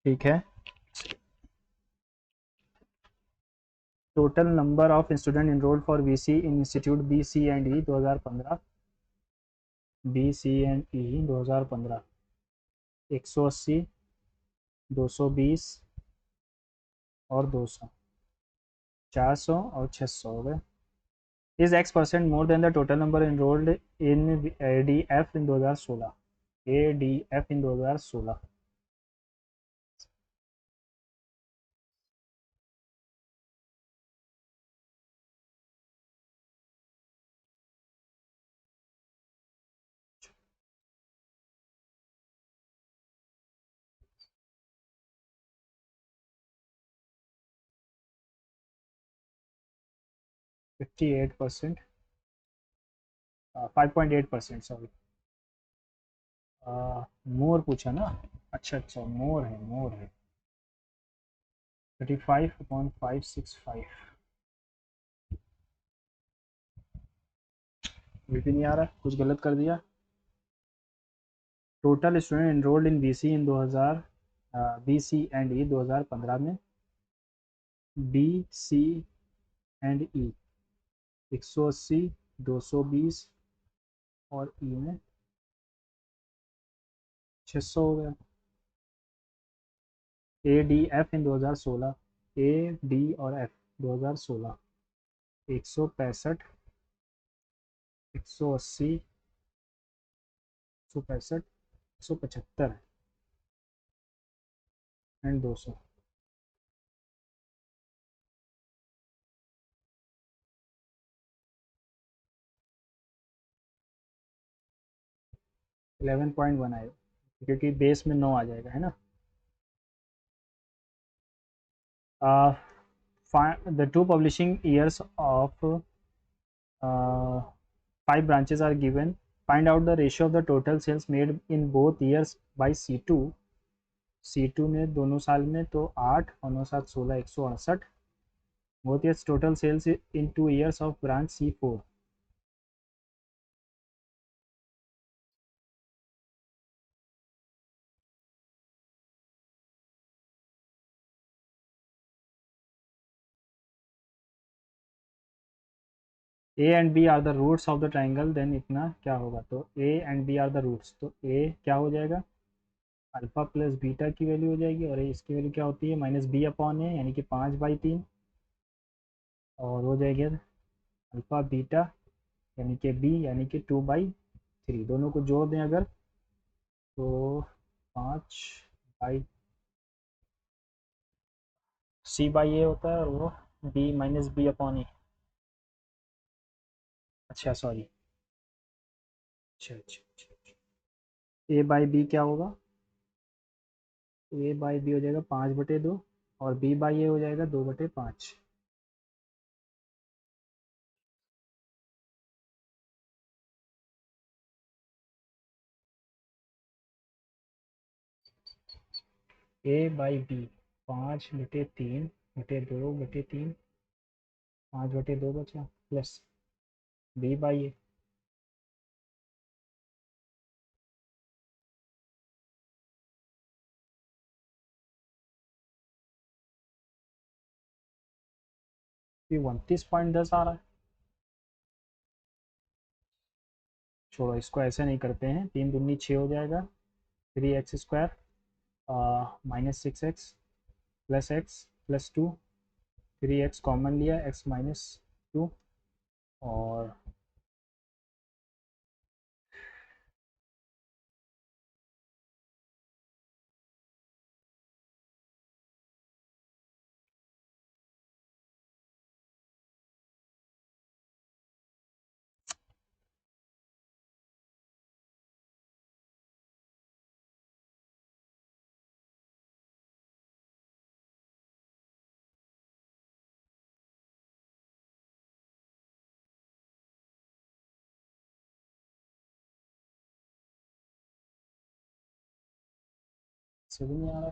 ठीक है, total number of student enrolled for VC in institute B, C and E 2015। B, C and E 2015 180, 220 और 200, 400 और 600 हो गए। Is X% more than the total number enrolled in ADF in 2016। ADF in 2016। 58%, 5.8%, sorry. मोर पूछा ना? अच्छा अच्छा, मोर है, मोर है। 35.565। भी नहीं आ रहा, कुछ गलत कर दिया। Total student enrolled in BC in 2000, BC and E 2015 में। BC एंड ई 180, 220 और ई में 600 हो गया। ADF इन 2016, AD और F 2016 165, 180, 165, 175 एंड 200। 11.1 आएगा क्योंकि बेस में 9 आ जाएगा, है ना। The two publishing years of 5 branches are given. Find out the ratio of the total sales made in both years by C2। C2 में दोनों साल में तो 8 और 9 7 16 168। What is total sales in 2 years of branch C4? A and B are the roots of the triangle, then इतना क्या होगा? तो A and B are the roots, तो A क्या हो जाएगा? अल्फा प्लस बीटा की वैल्यू हो जाएगी, और इसकी वैल्यू क्या होती है? माइनस बी अपॉन ए, यानी कि 5/3, और हो जाएगी अल्फा बीटा यानी कि बी यानी कि 2/3। दोनों को जोड़ दें अगर, तो 5 बाई C/A होता है, और वो बी माइनस बी अपॉन ए। अच्छा सॉरी, अच्छा। A/B क्या होगा? A/B हो जाएगा 5/2, और B/A हो जाएगा 2/5। A/B 5/3/2/3, 5/2 बचा, प्लस B/A। ये 29.10 आ रहा है। छोड़ो, इसको ऐसे नहीं करते हैं, 3 दूनी 6 हो जाएगा, 3x² -6x plus x plus 2, 3x common लिया, x -2, और 7 नहीं आ रहा।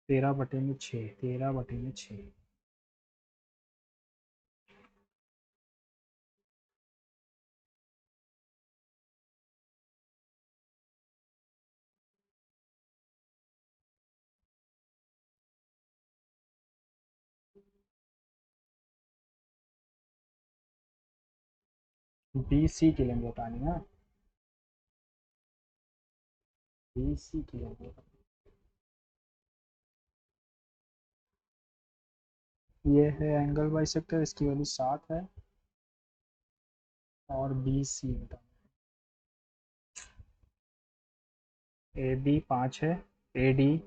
13/6, 13/6। BC की लेंगे बतानी है, BC की लेंगे। ये है एंगल बाइसेक्टर, इसकी वैल्यू 7 है, और BC बताना। AB 5 है, AD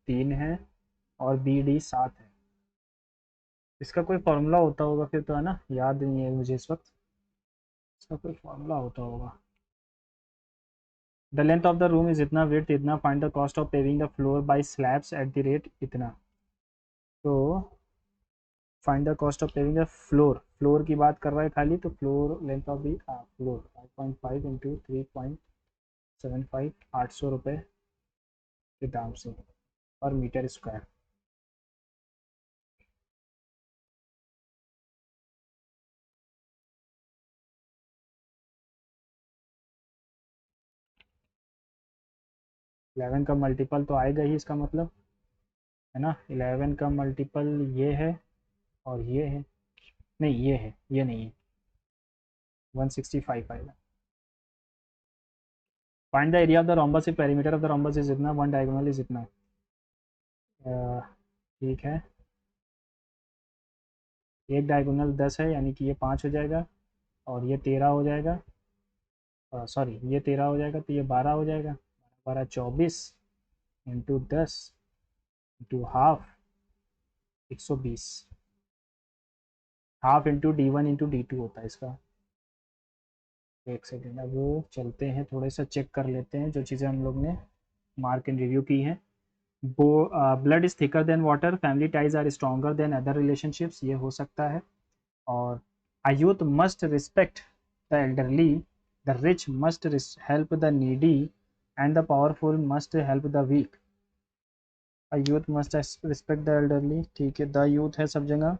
3 है, और BD 7 है। इसका कोई फॉर्मूला होता होगा फिर तो, है ना? याद नहीं है मुझे इस वक्त। इसका कोई फॉर्मूला होता होगा। The length of the room is इतना, विड्थ इतना, find the cost of paving the floor bye slabs at the rate इतना। तो find the cost of paving the floor, floor की बात कर रहा है खाली, तो floor length of the floor 5.5 into 3.75, 800 रुपये के दाम से पर मीटर स्क्वायर। इलेवन का मल्टीपल तो आएगा ही इसका मतलब, है ना? 11 का मल्टीपल ये है, और ये है, नहीं ये है, ये नहीं है, 165 आएगा। Find the area of the rhombus, perimeter of the rhombus is इतना, वन डायगोनल इज इतना। ठीक है, एक डायगोनल 10 है, यानी कि ये 5 हो जाएगा, और ये 13 हो जाएगा, सॉरी ये 13 हो जाएगा तो ये 12 हो जाएगा, 12 24 into 10 into half 120, half into D1 into D2 होता है इसका। एक सेकेंड, अब वो चलते हैं थोड़े सा चेक कर लेते हैं जो चीज़ें हम लोग ने मार्क एंड रिव्यू की हैं। वो blood is thicker than water, family ties are stronger than other relationships, ये हो सकता है। और a youth must respect the elderly, the rich must help the needy, and the powerful must help the weak. A youth must respect the elderly, ठीक है, the youth है सब जगह,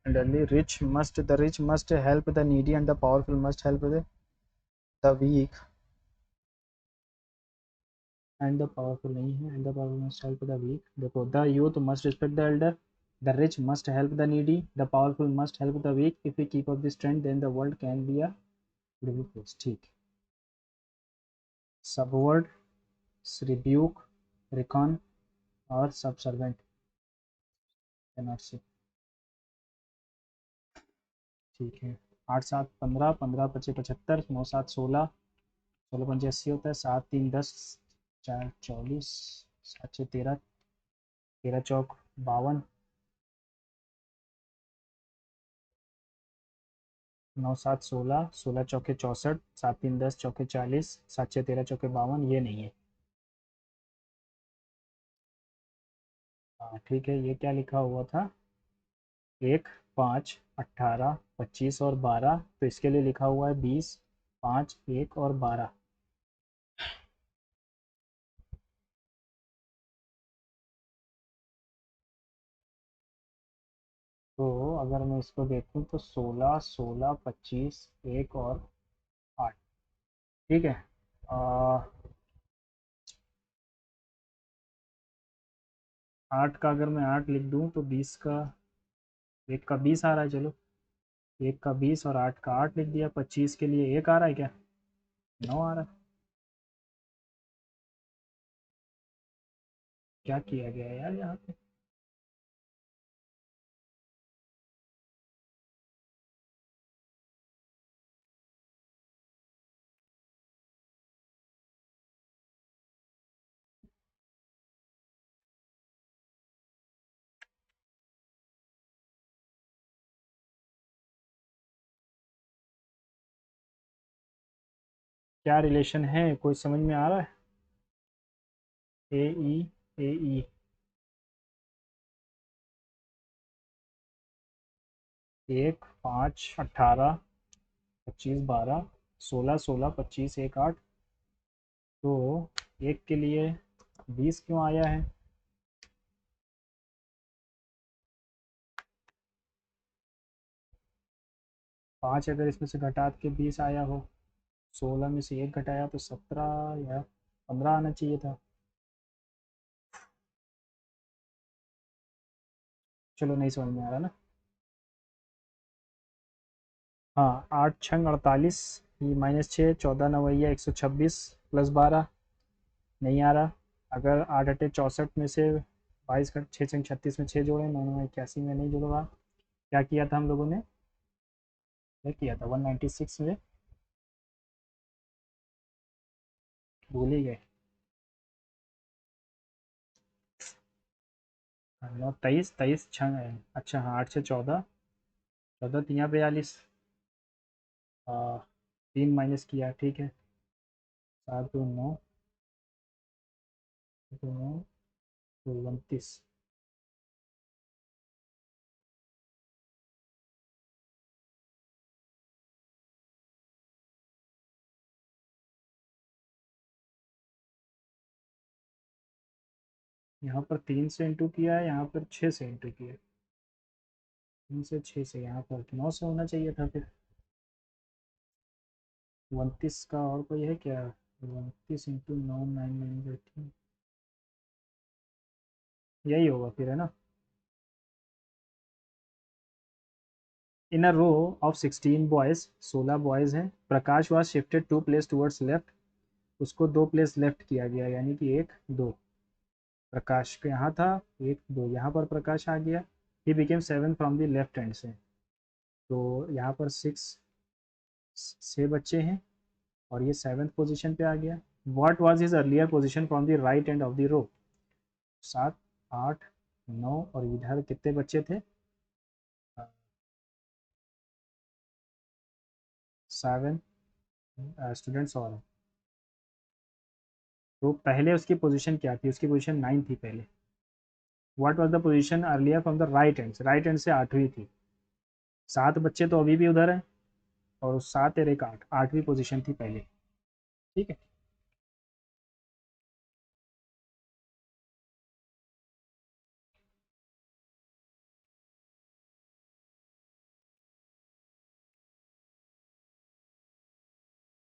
elderly, the rich must help the needy and the powerful must help the weak, and the powerful नहीं है, and the powerful must help the weak। देखो, the youth must respect the elder, the rich must help the needy, the powerful must help the weak। if we keep up this trend then the world can be a beautiful place, ठीक। Subword, rebuke, recon और सबसर्वेंट, cannot see, ठीक है। 8 7 15, 15 25 75, 9 7 16, 16 5 80 होता है, 7 3 10, 4 24, 7 6 13, 13 चौक 52, 9 7 16, 16 चौके 64, 7 3 10 चौके 40, 7 6 13 चौके 52, ये नहीं है। हाँ ठीक है, ये क्या लिखा हुआ था, 1 5 18 25 और 12, तो इसके लिए लिखा हुआ है 20 5 1 और 12। तो अगर मैं इसको देखूं तो 16 16 25 1 और 8, ठीक है। आ, 8 का अगर मैं 8 लिख दूं तो 20 का, 1 का 20 आ रहा है, चलो 1 का 20 और 8 का 8 लिख दिया, 25 के लिए 1 आ रहा है क्या, 9 आ रहा है। क्या किया गया है यार यहाँ पे, क्या रिलेशन है, कोई समझ में आ रहा है। ए ई, 1 5 18 25 12, 16 16 25 1 8, तो 1 के लिए 20 क्यों आया है, 5 अगर इसमें से घटा के 20 आया हो, 16 में से 1 घटाया तो 17 या 15 आना चाहिए था। चलो नहीं समझ में आ रहा ना। हाँ, 8 6 48, ये -6, 14 9 126 +12, नहीं आ रहा। अगर 8 8 64 में से 22 6 6 36 में 6 जोड़े, 9 9 81 में नहीं जुड़वा, क्या किया था हम लोगों ने, क्या किया था 196 में, भूल ही गए। 9 23 23 अच्छा हाँ, 8 6 14, 14 3 42, 3 माइनस किया, ठीक है, 7 2 9, 2 9 तो 29। यहाँ पर 3 से इंटू किया है, यहाँ पर 6 से इंटू किया है, 3 से 6 से, यहाँ पर 9 से होना चाहिए था फिर। 29 का और कोई है क्या, 29 इंटू 9 9 9 18, यही होगा फिर, है ना। In a row of 16 boys, 16 boys हैं, Prakash was shifted 2 place towards left, उसको 2 प्लेस लेफ्ट किया गया, यानी कि 1 2, प्रकाश के यहाँ था, 1 2, यहाँ पर प्रकाश आ गया, he became 7 from the left hand से, तो यहाँ पर 6 6 बच्चे हैं और ये 7th पोजीशन पे आ गया। What was his earlier position from the right end of the row? 7, 8, 9 और इधर कितने बच्चे थे? 7 स्टूडेंट्स और हैं। तो पहले उसकी पोजीशन क्या थी? उसकी पोजीशन 9 थी पहले। What was the position earlier from the right hand से 8वीं थी। 7 बच्चे तो अभी भी उधर हैं और 7 और 1 8, 8वीं पोजीशन थी पहले। ठीक है।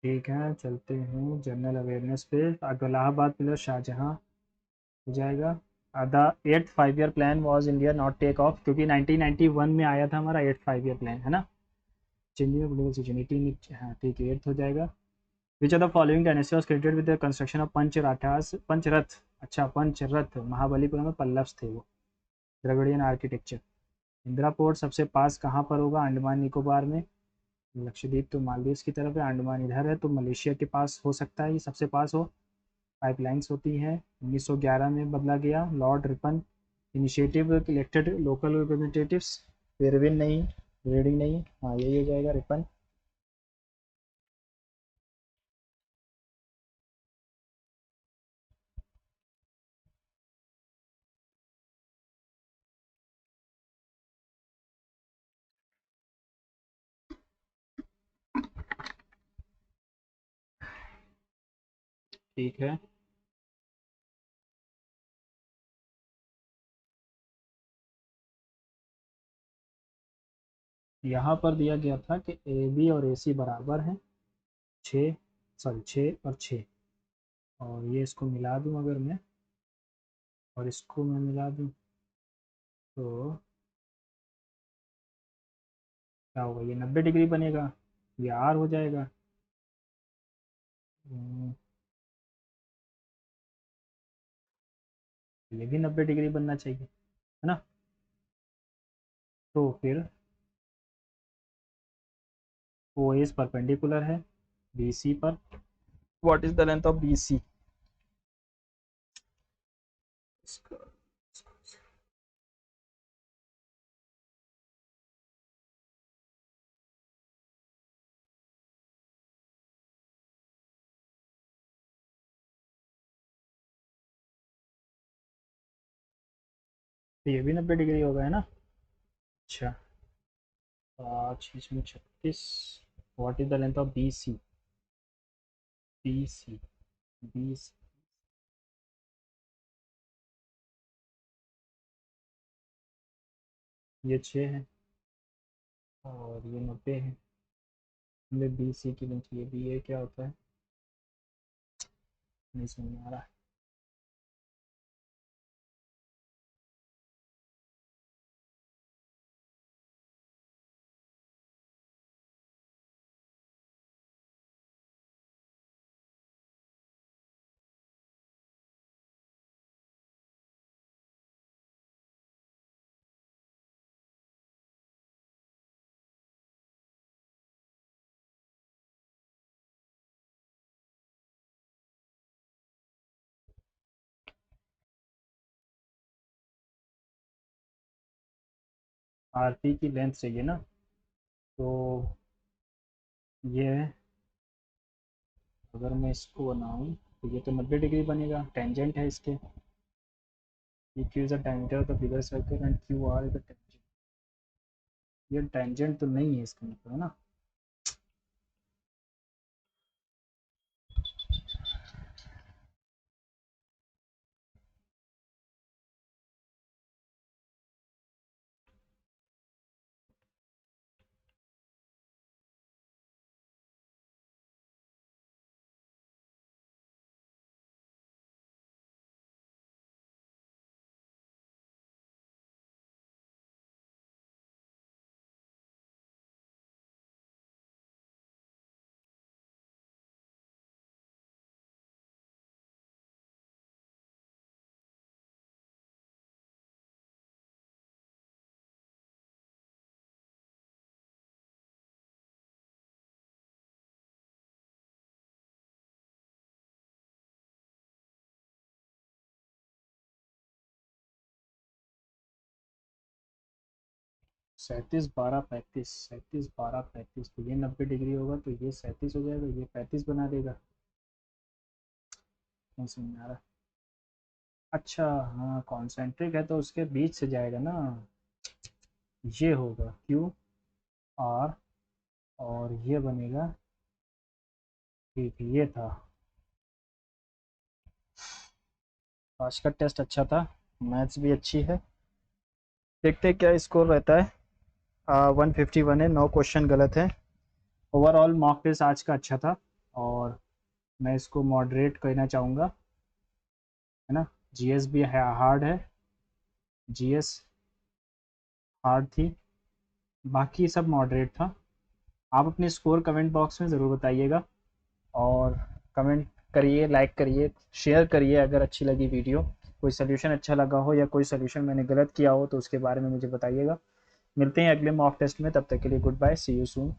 ठीक है, चलते हैं जनरल अवेयरनेस पे। अगर इलाहाबाद प्लस शाहजहाँ हो जाएगा। The 8th 5 year plan was India not take off, क्योंकि 1991 में आया था हमारा 8th 5 ईयर प्लान, है ना। चेंजिंग ऑफ पोलिटिकल सिचुएशन, हाँ ठीक है, 8th हो जाएगा। Which are the following dynasty was created with the construction of Pancharathas Pancharath? अच्छा, पंचरथ महाबलीपुरम में पल्लव्स थे वो। Dravidian architecture. इंदिरा पोर्ट सबसे पास कहाँ पर होगा? अंडमान निकोबार में। लक्षद्वीप तो मालदीव की तरफ है, अंडमान इधर है, तो मलेशिया के पास हो सकता है ये सबसे पास हो। पाइपलाइंस होती हैं। 1911 में बदला गया। Lord Ripon initiative elected local representatives. वेरविन नहीं, रीडिंग नहीं, हाँ यही हो जाएगा, रिपन। ठीक है। यहाँ पर दिया गया था कि ए बी और ए सी बराबर हैं। 6, सॉरी 6 और 6, और ये इसको मिला दूँ अगर मैं, और इसको मैं मिला दूँ, तो क्या होगा? ये 90 डिग्री बनेगा। ये आर हो जाएगा। हम्म, ये भी 90 डिग्री बनना चाहिए, है ना। तो फिर ओ एस परपेंडिकुलर है बी सी पर। What is the length of B C? ये भी 90 डिग्री होगा, है ना। अच्छा, 5, 36। What is the length of B C? B C, B C, ये 6 है और ये 90 है। हमें बी सी की लेंथ, ये बी ए क्या होता है? नहीं समझ में आ रहा। आर पी की लेंथ चाहिए ना, तो ये अगर मैं इसको बनाऊँ तो ये तो 90 डिग्री बनेगा, टेंजेंट है इसके। P Q is the diameter of the bigger circle and Q R is the tangent. ये टेंजेंट तो नहीं है इसका मतलब, है ना। 37 12 35, 37 12 35, तो ये 90 डिग्री होगा, तो ये 37 हो जाएगा, ये 35 बना देगा। नहीं समझ में आ रहा। अच्छा हाँ, कॉन्सेंट्रिक है तो उसके बीच से जाएगा ना, ये होगा क्यू आर, और ये बनेगा, ठीक है, ये था। आज का टेस्ट अच्छा था, मैथ्स भी अच्छी है। देखते हैं क्या स्कोर रहता है। 151 है, 9 क्वेश्चन गलत है। ओवरऑल मॉक टेस्ट आज का अच्छा था, और मैं इसको मॉडरेट कहना चाहूँगा, है ना। जीएस भी है, हार्ड है, जीएस हार्ड थी, बाकी सब मॉडरेट था। आप अपने स्कोर कमेंट बॉक्स में ज़रूर बताइएगा, और कमेंट करिए, लाइक करिए, शेयर करिए अगर अच्छी लगी वीडियो। कोई सोल्यूशन अच्छा लगा हो या कोई सोल्यूशन मैंने गलत किया हो तो उसके बारे में मुझे बताइएगा। मिलते हैं अगले मॉक टेस्ट में, तब तक के लिए goodbye, see you soon.